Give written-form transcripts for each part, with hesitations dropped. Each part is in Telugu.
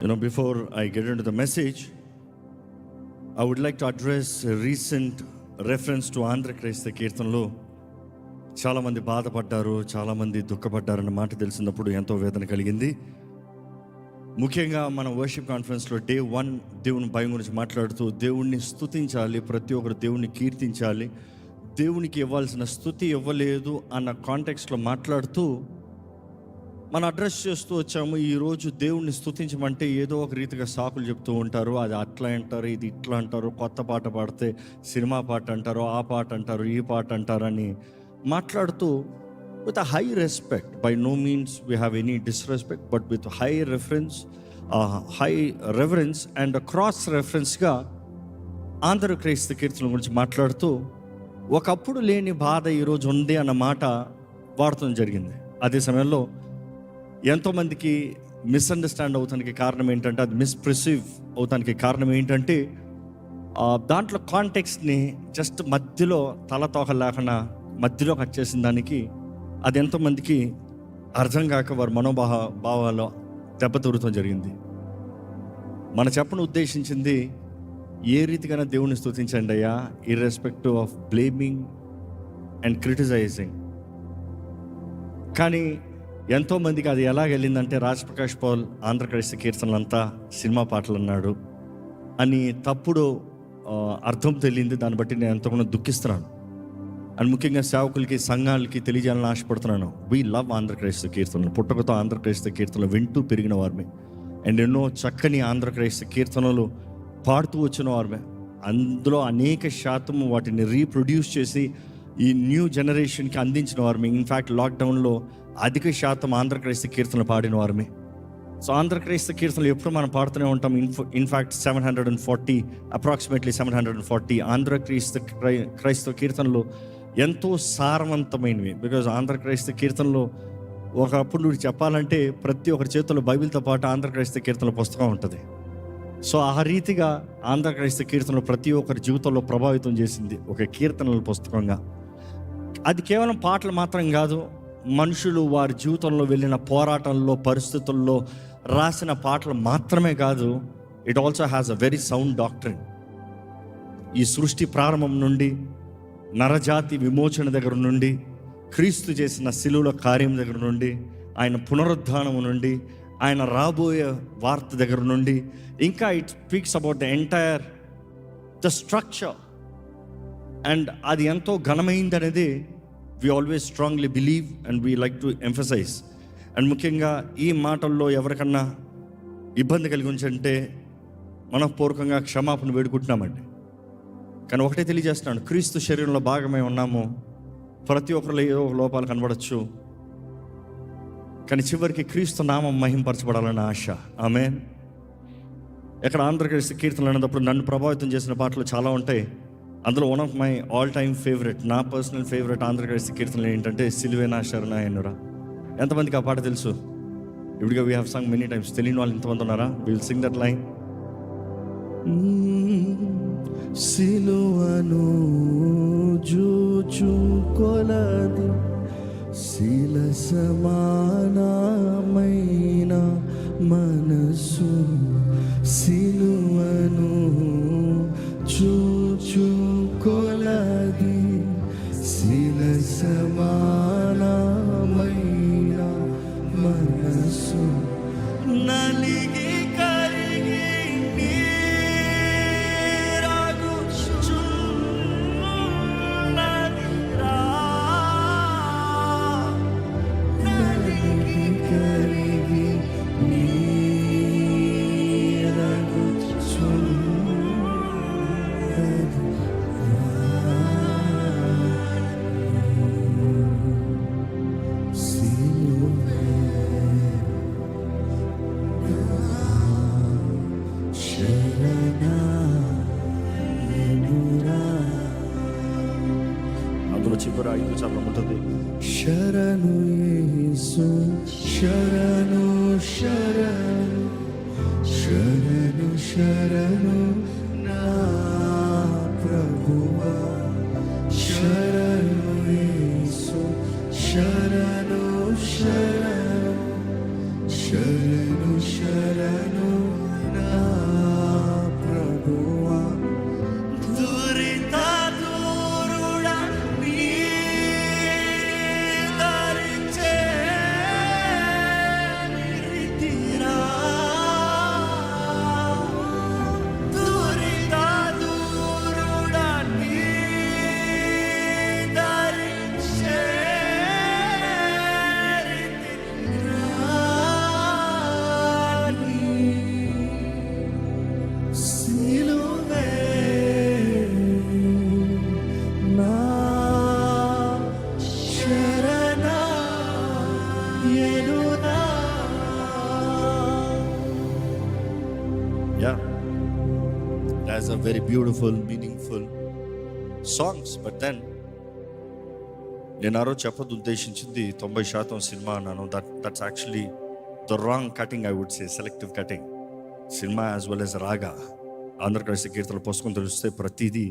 Before I get into the message, I would like to address a recent reference to Andhra Krista కీర్తనలో చాలామంది బాధపడ్డారు, చాలామంది దుఃఖపడ్డారన్న మాట తెలిసినప్పుడు ఎంతో వేదన కలిగింది. ముఖ్యంగా మన వర్షిప్ కాన్ఫరెన్స్లో డే 1 దేవుని భయం గురించి మాట్లాడుతూ దేవుణ్ణి స్తుతించాలి, ప్రతి ఒక్కరు దేవుణ్ణి కీర్తించాలి, దేవునికి ఇవ్వాల్సిన స్తుతి ఇవ్వలేదు అన్న కాంటెక్స్ట్లో మాట్లాడుతూ మనం అడ్రస్ చేస్తూ వచ్చాము. ఈరోజు దేవుణ్ణి స్తుతించమంటే ఏదో ఒక రీతిగా సాకులు చెప్తూ ఉంటారు. అది అట్లా అంటారు, ఇది ఇట్లా అంటారు, కొత్త పాట పాడితే సినిమా పాట అంటారు, ఆ పాట అంటారు, ఈ పాట అంటారని మాట్లాడుతూ with a high respect, by no means we have any disrespect, but with high reference and cross రెఫరెన్స్గా ఆంధ్ర క్రైస్త కీర్తన గురించి మాట్లాడుతూ ఒకప్పుడు లేని బాధ ఈరోజు ఉంది అన్న మాట వాడటం జరిగింది. అదే సమయంలో ఎంతోమందికి మిస్అండర్స్టాండ్ అవుతానికి కారణం ఏంటంటే, అది మిస్ప్రిసీవ్ అవుతానికి కారణం ఏంటంటే, దాంట్లో కాంటెక్స్ట్ని జస్ట్ మధ్యలో తలతోక లేకుండా మధ్యలో కట్ చేసిన దానికి అది ఎంతోమందికి అర్థం కాక వారి భావాల్లో దెబ్బతూరటం జరిగింది. మన చెప్పను ఉద్దేశించింది ఏ రీతిగానే దేవుణ్ణి స్తుతించండి అయ్యా, irrespective of blaming and criticising. కానీ ఎంతోమందికి అది ఎలా వెళ్ళిందంటే, రాజ్ ప్రకాష్ పాల్ ఆంధ్ర క్రైస్త కీర్తనలంతా సినిమా పాటలు అన్నాడు అని తప్పుడు అర్థం తెలియంది. దాన్ని బట్టి నేను ఎంతగానో దుఃఖిస్తున్నాను. అండ్ ముఖ్యంగా సేవకులకి, సంఘాలకి తెలియజేయాలని ఆశపడుతున్నాను. వీ లవ్ ఆంధ్ర క్రైస్త కీర్తనలు. పుట్టకతో ఆంధ్ర క్రైస్త కీర్తనలు వింటూ పెరిగిన వారిమే, అండ్ ఎన్నో చక్కని ఆంధ్ర క్రైస్త కీర్తనలు పాడుతూ వచ్చిన వారిమే. అందులో అనేక శాతం వాటిని రీప్రొడ్యూస్ చేసి ఈ న్యూ జనరేషన్కి అందించిన వారిమే. ఇన్ఫ్యాక్ట్ లాక్డౌన్లో అధిక శాతం ఆంధ్ర క్రైస్త కీర్తనలు పాడిన వారిమే. సో ఆంధ్ర క్రైస్త కీర్తనలు ఎప్పుడు మనం పాడుతూనే ఉంటాం. ఇన్ఫ్యాక్ట్ 740 అప్రాక్సిమేట్లీ 740 ఆంధ్ర క్రైస్త కీర్తనలు ఎంతో సారవంతమైనవి. బికాజ్ ఆంధ్ర క్రైస్త కీర్తనలో ఒకప్పుడు నువ్వు చెప్పాలంటే ప్రతి ఒక్కరి చేతుల్లో బైబిల్తో పాటు ఆంధ్ర క్రైస్త కీర్తనల పుస్తకం ఉంటుంది. సో ఆ రీతిగా ఆంధ్ర క్రైస్త కీర్తనలు ప్రతి ఒక్కరి జీవితంలో ప్రభావితం చేసింది ఒక కీర్తనల పుస్తకంగా. అది కేవలం పాటలు మాత్రం కాదు, మనుషులు వారి జీవితంలో వెళ్ళిన పోరాటంలో, పరిస్థితుల్లో రాసిన పాటలు మాత్రమే కాదు, it also has a very sound doctrine. ఈ సృష్టి ప్రారంభం నుండి, నరజాతి విమోచన దగ్గర నుండి, క్రీస్తు చేసిన శిలువల కార్యం దగ్గర నుండి, ఆయన పునరుద్ధానం నుండి, ఆయన రాబోయే వార్త దగ్గర నుండి, ఇంకా it speaks about the entire the structure. And అది ఎంతో ఘనమైంది అనేది we always strongly believe and we like to emphasize. And ముఖ్యంగా ఈ మాటల్లో ఎవరికన్నా ఇబ్బంది కలిగి ఉంచంటే మనఃపూర్వకంగా క్షమాపణ వేడుకుంటున్నామండి. కానీ ఒకటే తెలియజేస్తున్నాను, క్రీస్తు శరీరంలో భాగమై ఉన్నాము. ప్రతి ఒక్కరిలో ఏదో ఒక లోపాలు కనబడచ్చు, కానీ చివరికి క్రీస్తు నామం మహింపరచబడాలన్న ఆశ. ఆమేన్. ఎక్కడ ఆంధ్ర క్రైస్త కీర్తనలు అనేటప్పుడు నన్ను ప్రభావితం చేసిన పాటలు చాలా ఉంటాయి. అందులో one of my all time favourite, నా పర్సనల్ ఫేవరెట్ ఆంధ్ర క్రైస్త కీర్తనలు ఏంటంటే సిలువేనా శరణాయనురా. ఎంతమందికి ఆ పాట తెలుసు? ఇప్పుడుగా we have sang many times. తెలియని వాళ్ళు ఇంతమంది ఉన్నారా? Will sing that line. సిలువను జూచు కొలది శిల సమానమైన మనసు, సిలువను చూచు కొలది శిల సమానమైన మనసు, నలిగి కరిగి చివరి 5 చరణం ఉంటుంది. శరణు యేసు శరణు శరణు శరణు శరణు నా ప్రభువా, శరణు యేసు శరణు శరణు శరణు శరణు Yeah, that's a very beautiful, meaningful songs. But then నేను ఆ రోజు చెప్పదు ఉద్దేశించింది 90% సినిమా అన్నాను. That's actually the wrong cutting, I would say selective cutting. Cinema as well as raga, Andhra Pradesh కీర్తనల పుస్తకం తెలిస్తే ప్రతిదీ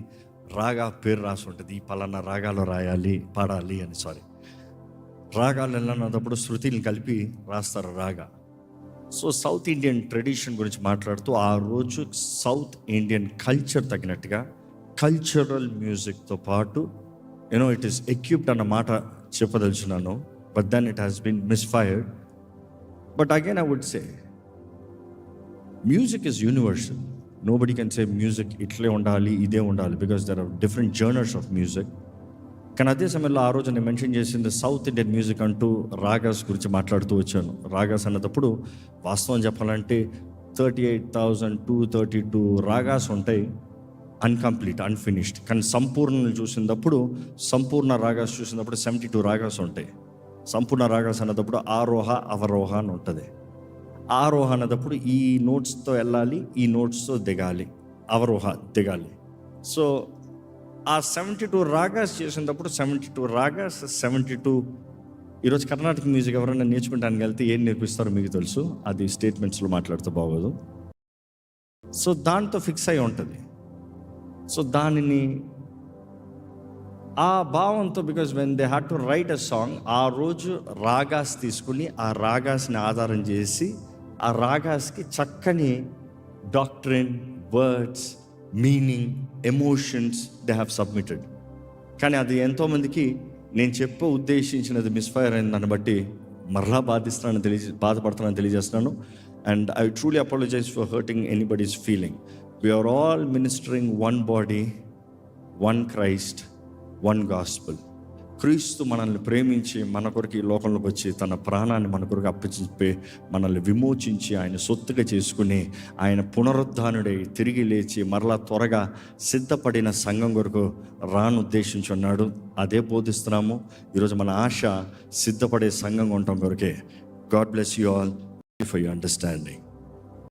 రాగా పేరు రాసి ఉంటుంది. ఈ పలానా రాగాలో రాయాలి, పాడాలి అని. రాగాలు వెళ్ళినప్పుడు శృతిని కలిపి రాస్తారు రాగా. సో సౌత్ ఇండియన్ ట్రెడిషన్ గురించి మాట్లాడుతూ ఆ రోజు సౌత్ ఇండియన్ కల్చర్ తగినట్టుగా కల్చరల్ మ్యూజిక్తో పాటు ఇట్ ఈస్ ఎక్విప్డ్ అన్న మాట చెప్పదలుచున్నాను. But then it has been misfired. But again I would say music is universal. Nobody can say music ఇట్లే ఉండాలి, ఇదే ఉండాలి, because there are different genres of music. కానీ అదే సమయంలో ఆ రోజు నేను మెన్షన్ చేసింది సౌత్ ఇండియన్ మ్యూజిక్ అంటూ రాగాస్ గురించి మాట్లాడుతూ వచ్చాను. రాగాస్ అన్నప్పుడు వాస్తవం చెప్పాలంటే 38,232 రాగాస్ ఉంటాయి, అన్కంప్లీట్, అన్ఫినిష్డ్. కానీ సంపూర్ణ చూసినప్పుడు, సంపూర్ణ రాగాస్ చూసినప్పుడు 72 రాగాస్ ఉంటాయి. సంపూర్ణ రాగాస్ అన్నప్పుడు ఆరోహ అవరోహ అని ఉంటుంది. ఆరోహ అన్నప్పుడు ఈ నోట్స్తో వెళ్ళాలి, ఈ నోట్స్తో దిగాలి, అవరోహ దిగాలి. సో ఆ 72 రాగాస్ చేసినప్పుడు 72 రాగాస్ 72. ఈరోజు కర్ణాటక మ్యూజిక్ ఎవరైనా నేర్చుకుంటానికి వెళ్తే ఏం నేర్పిస్తారో మీకు తెలుసు, అది స్టేట్మెంట్స్లో మాట్లాడితే బాగోదు. సో దాంతో ఫిక్స్ అయి ఉంటుంది. సో దానిని ఆ భావంతో, because when they had to right a song, ఆ రోజు రాగాస్ తీసుకుని ఆ రాగాస్ని ఆధారం చేసి ఆ రాగాస్కి చక్కని doctrine, words, meaning, emotions they have submitted. కానీ అది ఎంతోమందికి నేను ఉద్దేశించినది మిస్ఫైర్ అయింది. దాన్ని బట్టి మరలా బాధపడుతున్నాను తెలియజేస్తున్నాను. And I truly apologise for hurting anybody's feeling. We are all ministering one body, one Christ, one gospel. క్రీస్తు మనల్ని ప్రేమించి మన కొరకు ఈ లోకంలోకి వచ్చి తన ప్రాణాన్ని మన కొరకు అప్పచెప్పి మనల్ని విమోచించి ఆయన సొత్తుగా చేసుకుని ఆయన పునరుద్ధానుడై తిరిగి లేచి మరలా త్వరగా సిద్ధపడిన సంఘం కొరకు ఉద్దేశించున్నాడు. అదే బోధిస్తున్నాము. ఈరోజు మన ఆశ సిద్ధపడే సంఘంగా ఉండటం కొరకే. God bless you all for your understanding.